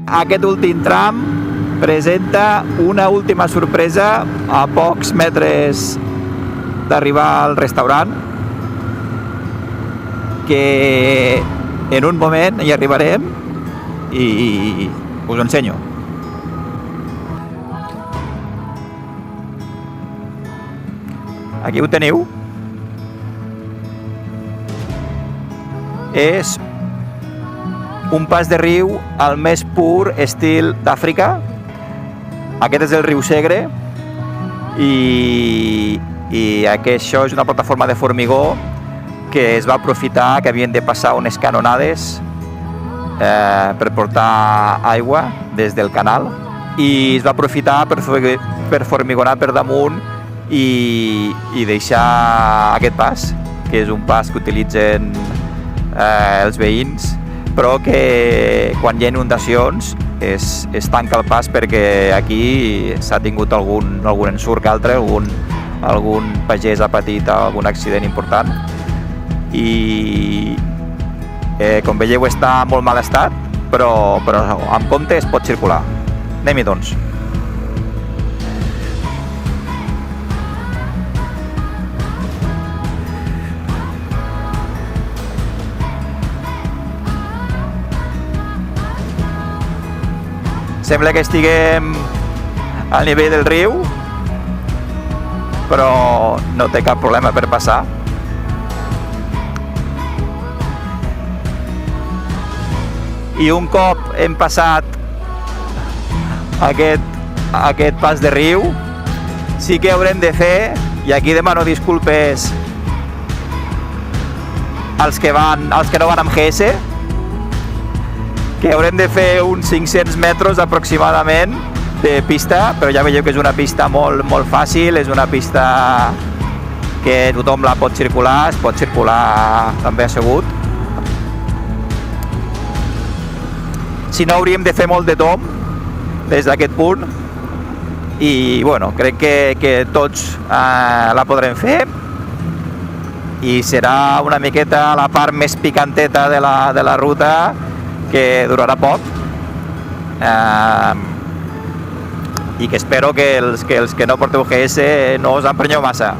Aquest últim tram presenta una última sorpresa a pocs metres d'arribar al restaurant, que en un moment hi arribarem i us ho ensenyo. Aquí ho teniu. És un pas de riu al més pur estil d'Àfrica. Aquest és el riu Segre i això és una plataforma de formigó que es va aprofitar que havien de passar unes canonades per portar aigua des del canal, i es va aprofitar per formigonar per damunt i deixar aquest pas, que és un pas que utilitzen els veïns, però que quan hi ha inundacions es tanca el pas perquè aquí s'ha tingut algun ensurt que altre, algun pagès ha patit algun accident important i com veieu està en molt mal estat, però amb compte es pot circular. Anem-hi doncs. Sembla que estiguem al nivell del riu, però no té cap problema per passar. I un cop hem passat aquest pas de riu, sí que haurem de fer, i aquí demano disculpes als que no van amb GS, que haurem de fer uns 500 metres aproximadament de pista, però ja veieu que és una pista molt fàcil, és una pista que tothom la pot circular, es pot circular també assegut. Si no, hauríem de fer molt de tomb des d'aquest punt i bueno, crec que tots la podrem fer i serà una miqueta la part més picanteta de la ruta, que durarà poc i que espero que els que no porteu GS no us emprenyeu massa.